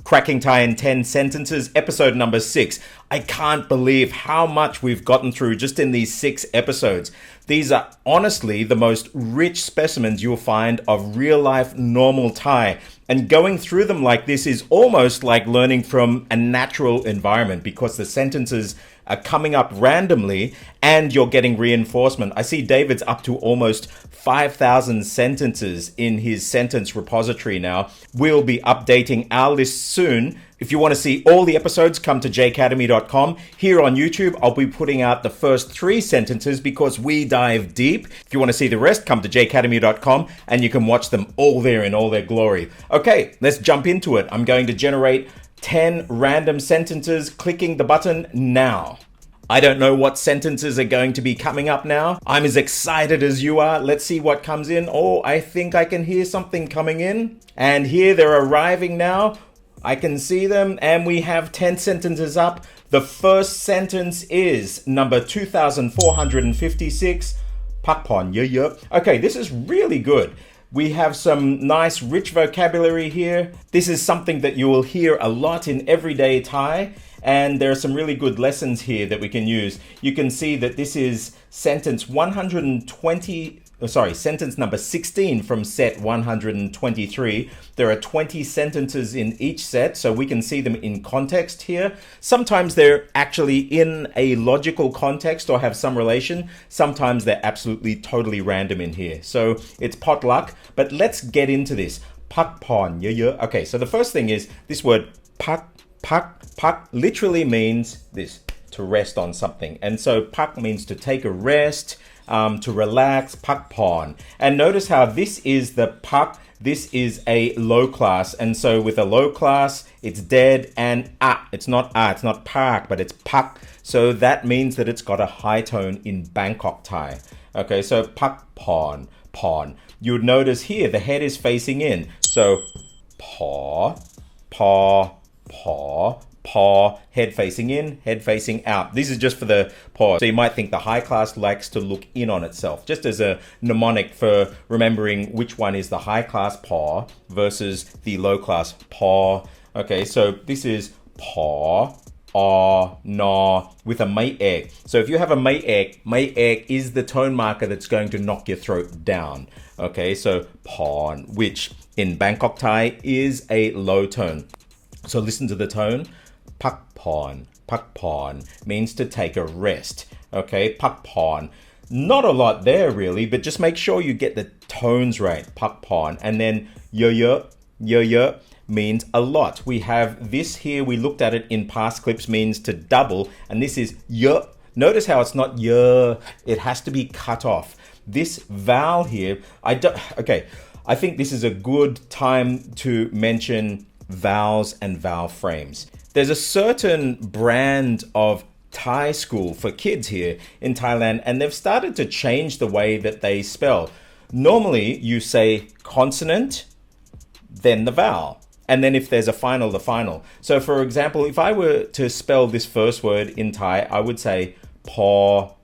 Cracking Thai in 10 Sentences, episode number 6. I can't believe how much we've gotten through just in these 6 episodes. These are honestly the most rich specimens you'll find of real-life normal Thai. And going through them like this is almost like learning from a natural environment because the sentences are coming up randomly and you're getting reinforcement. I see David's up to almost 5,000 sentences in his sentence repository now. We'll be updating our list soon. If you want to see all the episodes, come to jacademy.com. Here on YouTube, I'll be putting out the first 3 sentences because we dive deep. If you want to see the rest, come to jacademy.com and you can watch them all there in all their glory. Okay, let's jump into it. I'm going to generate 10 random sentences, clicking the button now. I don't know what sentences are going to be coming up now. I'm as excited as you are. Let's see what comes in. Oh, I think I can hear something coming in. And here they're arriving now. I can see them and we have 10 sentences up. The first sentence is number 2456. Pakpon yeอะ-เยอะ. Okay, this is really good. We have some nice rich vocabulary here. This is something that you will hear a lot in everyday Thai. And there are some really good lessons here that we can use. You can see that this is sentence number 16 from set 123. There are 20 sentences in each set, so we can see them in context here. Sometimes they're actually in a logical context or have some relation. Sometimes they're absolutely totally random in here. So it's potluck, but let's get into this. Pakpon yeอะ-เยอะ. Okay, so the first thing is this word pak literally means this, to rest on something. And so pak means to take a rest, to relax, pakpon. And notice how this is the pak, this is a low class. And so with a low class, it's dead and it's not park, but it's pak. So that means that it's got a high tone in Bangkok Thai. Okay, so pakpon, pon. You would notice here the head is facing in. So paw, head facing in, head facing out. This is just for the paw. So you might think the high class likes to look in on itself, just as a mnemonic for remembering which one is the high class paw versus the low class paw. Okay, so this is paw, no, with a mai ek. So if you have a mai ek is the tone marker that's going to knock your throat down. Okay, so pawn, which in Bangkok Thai is a low tone. So listen to the tone. Pakpon means to take a rest. Okay, pakpon. Not a lot there really, but just make sure you get the tones right. Pakpon. And then yeอะ-เยอะmeans a lot. We have this here, we looked at it in past clips, means to double, and this is yeอะ. Notice how it's not ye, it has to be cut off. This vowel here, I think this is a good time to mention vowels and vowel frames. There's a certain brand of Thai school for kids here in Thailand, and they've started to change the way that they spell. Normally, you say consonant, then the vowel. And then if there's a final, the final. So for example, if I were to spell this first word in Thai, I would say paw,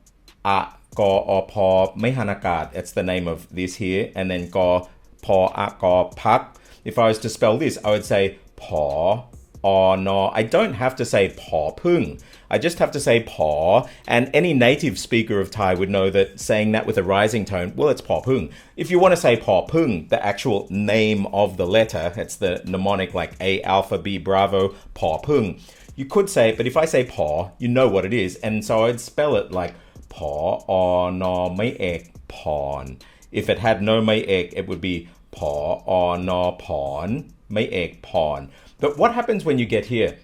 go, or paw, mehanakat. That's the name of this here. And then go, paw, go, pak. If I was to spell this, I would say paw, no. I don't have to say paw pung. I just have to say paw, and any native speaker of Thai would know that saying that with a rising tone, well, it's paw pung. If you want to say paw pung, the actual name of the letter, it's the mnemonic like A alpha, B bravo, paw pung. You could say it, but if I say paw, you know what it is, and so I'd spell it like paw, no, mai ek, pawn. If it had no mai ek, it would be paw, no, pawn, mai ek, pawn. But what happens when you get here?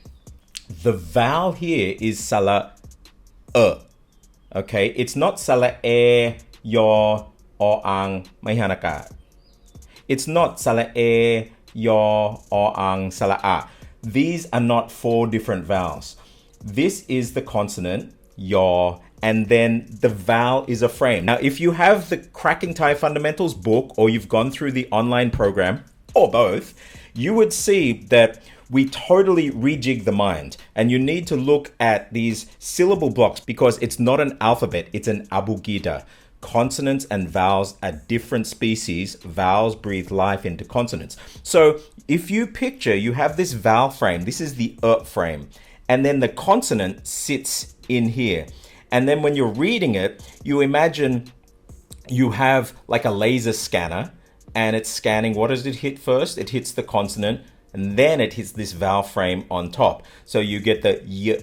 The vowel here is sala okay? It's not sala yo, ang, mahanaka. It's not sala yo, ang, sala a. These are not 4 different vowels. This is the consonant, yo, and then the vowel is a frame. Now, if you have the Cracking Thai Fundamentals book or you've gone through the online program, or both, you would see that we totally rejig the mind, and you need to look at these syllable blocks because it's not an alphabet, it's an abugida. consonants and vowels are different species. Vowels breathe life into consonants. So if you picture, you have this vowel frame. This is the frame. And then the consonant sits in here. And then when you're reading it, you imagine you have like a laser scanner and it's scanning. What does it hit first? It hits the consonant and then it hits this vowel frame on top. So you get the y.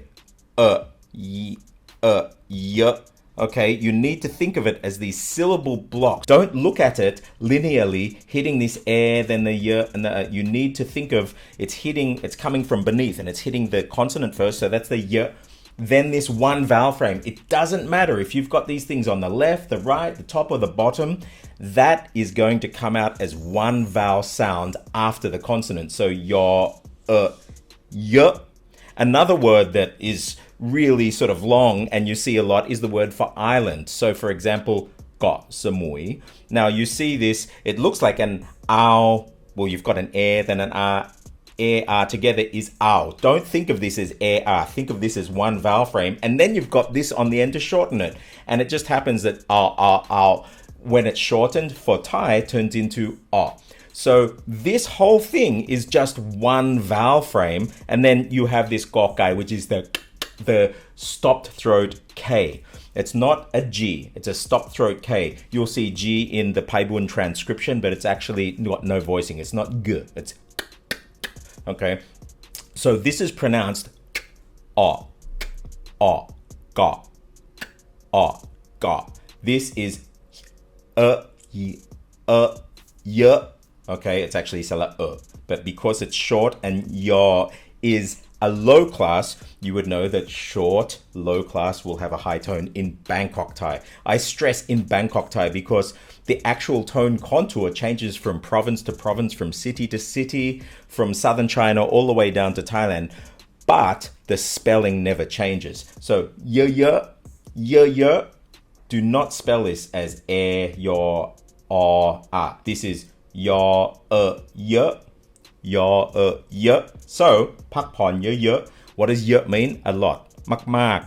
Okay, you need to think of it as these syllable blocks. Don't look at it linearly, hitting this then the y, and the you need to think of it's coming from beneath and it's hitting the consonant first. So that's the y. Then this one vowel frame. It doesn't matter if you've got these things on the left, the right, the top, or the bottom. That is going to come out as one vowel sound after the consonant. So your y. Another word that is really sort of long and you see a lot is the word for island. So for example, got samui. Now you see this, it looks like an ow. Well, you've got an then an r together is ow. Don't think of this as r. Think of this as one vowel frame. And then you've got this on the end to shorten it. And it just happens that ow, when it's shortened for Thai, turns into o. So this whole thing is just one vowel frame. And then you have this gokai, which is the stopped throat K. It's not a G, it's a stopped throat K. You'll see G in the Paibun transcription, but it's actually no voicing. It's not G, it's okay. So this is pronounced O, ga. This is y. Okay, it's actually sala but because it's short and ya is a low class, you would know that short, low class will have a high tone in Bangkok Thai. I stress in Bangkok Thai because the actual tone contour changes from province to province, from city to city, from southern China all the way down to Thailand. But the spelling never changes. So, y, do not spell this as your, This is your, y. So พักผ่อนเยอะ what does เยอะ mean? A lot. มาก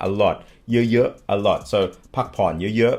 a lot. เยอะ a lot. So พักผ่อนเยอะ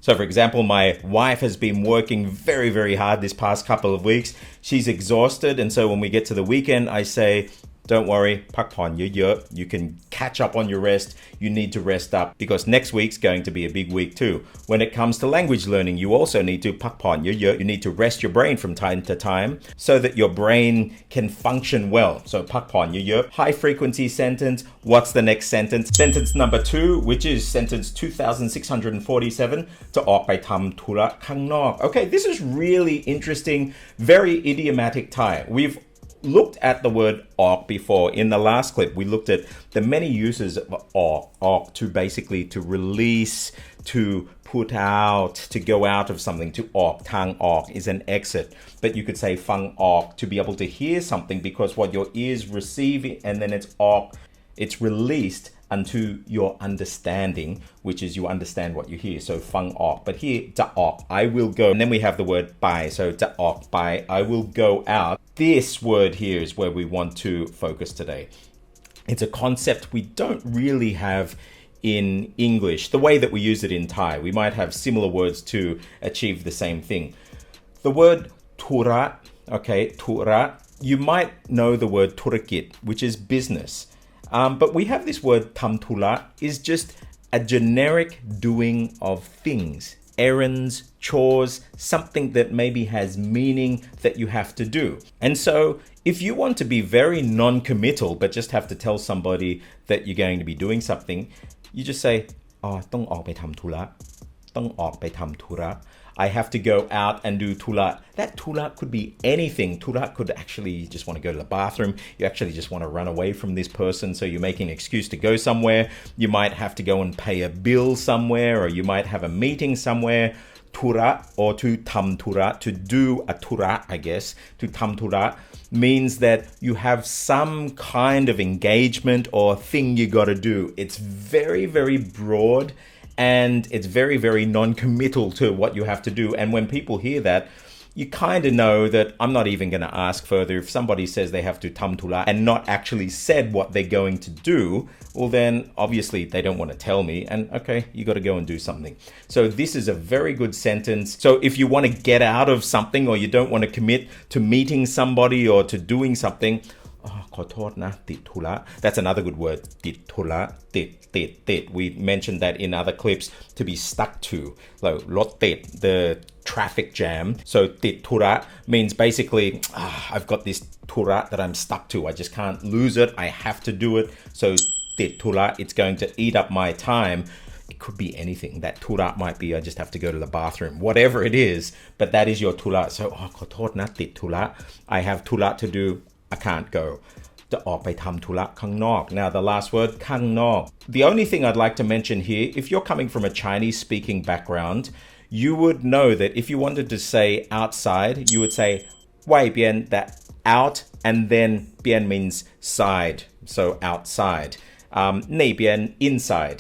So for example, my wife has been working very, very hard this past couple of weeks. She's exhausted. And so when we get to the weekend, I say, don't worry, พักผ่อนเยอะ You can catch up on your rest. You need to rest up because next week's going to be a big week too. When it comes to language learning, you also need to พักผ่อนเยอะ You need to rest your brain from time to time so that your brain can function well. So พักผ่อนเยอะ High frequency sentence. What's the next sentence? Sentence number 2, which is sentence 2647, จะออกไปทำธุระข้างนอก. Okay, this is really interesting, very idiomatic Thai. We've looked at the word "ork" before. In the last clip, we looked at the many uses of "ork" to basically to release, to put out, to go out of something. To "ork," tang "ork" is an exit. But you could say "fang "ork" to be able to hear something because what your ears receive and then it's "ork," it's released unto your understanding, which is you understand what you hear. So "fang "ork." But here "จะออก," I will go. And then we have the word "ไป." So "จะออกไป," I will go out. This word here is where we want to focus today. It's a concept we don't really have in English, the way that we use it in Thai. We might have similar words to achieve the same thing. The word "thura," okay, "thura," you might know the word "ธุรกิจ," which is business. But we have this word "ทำธุระ" is just a generic doing of things. Errands, chores, something that maybe has meaning that you have to do. And so if you want to be very non-committal but just have to tell somebody that you're going to be doing something, you just say, ต้องออกไปทำธุระ ต้องออกไปทำธุระ I have to go out and do tula. That tula could be anything. Tula could actually you just want to go to the bathroom. You actually just want to run away from this person. So you're making an excuse to go somewhere. You might have to go and pay a bill somewhere, or you might have a meeting somewhere. Tura or to tam tura, to do a tura, I guess, to tam tura means that you have some kind of engagement or thing you got to do. It's very, very broad. And it's very, very non-committal to what you have to do. And when people hear that, you kind of know that I'm not even going to ask further. If somebody says they have to tam tula and not actually said what they're going to do, well then obviously they don't want to tell me, and okay, you got to go and do something. So this is a very good sentence. So if you want to get out of something, or you don't want to commit to meeting somebody or to doing something, ขอโทษนะติดธุระ That's another good word ติดธุระติด We mentioned that in other clips, to be stuck to, like รถติด the traffic jam. So ติดธุระ means basically I've got this ธุระ that I'm stuck to. I just can't lose it. I have to do it. So ติดธุระ it's going to eat up my time. It could be anything. That tura might be I just have to go to the bathroom, whatever it is, but that is your tura. So ขอโทษนะติดธุระ I have tura to do. I can't go. จะออกไปทำธุระข้างนอก Now the last word ข้างนอก The only thing I'd like to mention here, if you're coming from a Chinese speaking background, you would know that if you wanted to say outside, you would say 外边 that out, and then 边 means side, so outside. 内边 inside,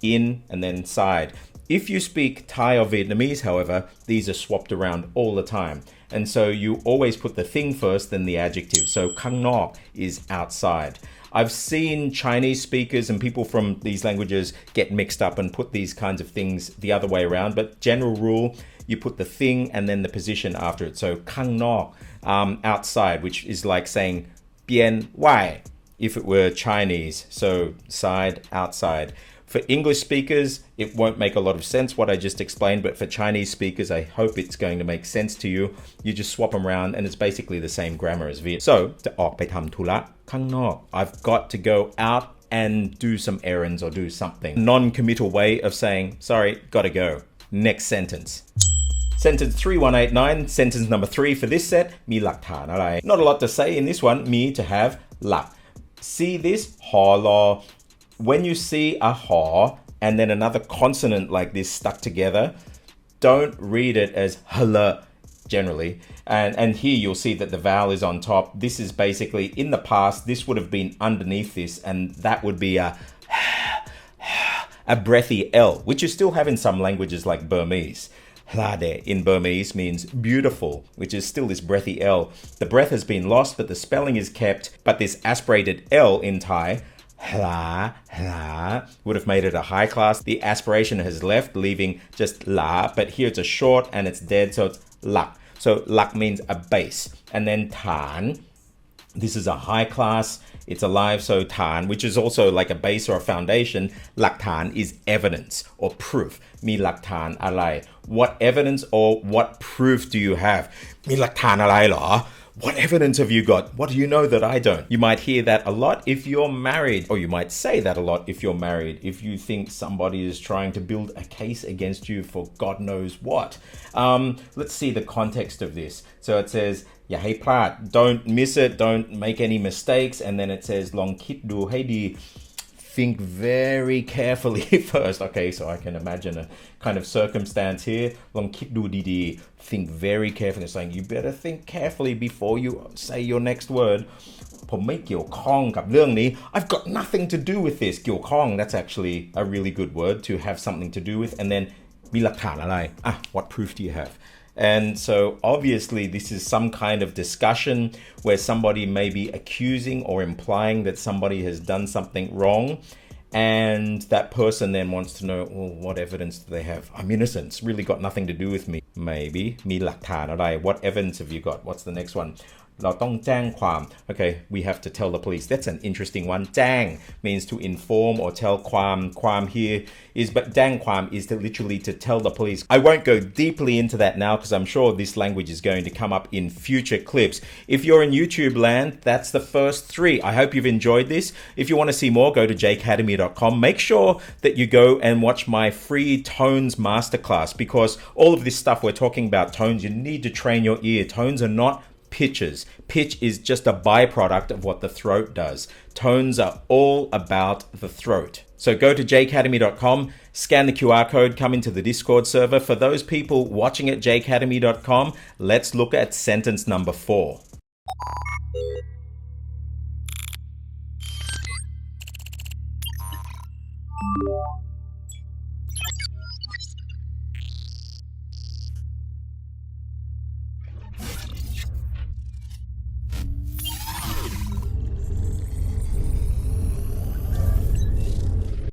in and then side. If you speak Thai or Vietnamese, however, these are swapped around all the time. And so you always put the thing first, then the adjective. So ข้างนอก is outside. I've seen Chinese speakers and people from these languages get mixed up and put these kinds of things the other way around. But general rule, you put the thing and then the position after it. So ข้างนอก outside, which is like saying 边外 if it were Chinese. So side, outside. For English speakers, it won't make a lot of sense what I just explained, but for Chinese speakers, I hope it's going to make sense to you. You just swap them around and it's basically the same grammar as Viet. So, จะออกไปทำธุระข้างนอก I've got to go out and do some errands or do something. Non-committal way of saying, sorry, gotta go. Next sentence. Sentence 3189, sentence number 3 for this set, มีหลักฐานอะไร Not a lot to say in this one, me to have หลัก See this, หอรอ When you see a ha and then another consonant like this stuck together, don't read it as hala generally. And here you'll see that the vowel is on top. This is basically, in the past, this would have been underneath this, and that would be a breathy L, which you still have in some languages like Burmese. Hlade in Burmese means beautiful, which is still this breathy L. The breath has been lost, but the spelling is kept. But this aspirated L in Thai, hla, would have made it a high class. The aspiration has left, leaving just la, but here it's a short and it's dead, so it's lak. So lak means a base. And then tan, this is a high class, it's alive, so tan, which is also like a base or a foundation. Lak tan is evidence or proof. Mi lak tan alai. What evidence or what proof do you have? Mi lak tan alai lo? What evidence have you got? What do you know that I don't? You might hear that a lot if you're married, or you might say that a lot if you're married, if you think somebody is trying to build a case against you for God knows what. Let's see the context of this. So it says, อย่าให้พลาด don't miss it, don't make any mistakes, and then it says ลองคิดดูให้ดี think very carefully first. Okay, so I can imagine a kind of circumstance here. ลองคิดดูดีๆ think very carefully. It's saying you better think carefully before you say your next word. ผมไม่เกี่ยวข้องกับเรื่องนี้ I've got nothing to do with this. เกี่ยวข้อง that's actually a really good word to have something to do with. And then มีหลักฐานอะไร what proof do you have? And so obviously this is some kind of discussion where somebody may be accusing or implying that somebody has done something wrong, and that person then wants to know, well, what evidence do they have? I'm innocent. It's really got nothing to do with me. Maybe มีหลักฐานอะไร What evidence have you got? What's the next one? เราต้องแจ้งความ Okay, we have to tell the police. That's an interesting one. แจ้ง means to inform or tell ความ here is, but แจ้งความ is literally to tell the police. I won't go deeply into that now because I'm sure this language is going to come up in future clips. If you're in YouTube land, that's the first 3. I hope you've enjoyed this. If you want to see more, go to jacademy.com. Make sure that you go and watch my free tones masterclass, because all of this stuff we're talking about tones, you need to train your ear. Tones are not pitches. Pitch is just a byproduct of what the throat does. Tones are all about the throat. So go to jacademy.com, scan the QR code, come into the Discord server. For those people watching at jacademy.com, let's look at sentence number 4.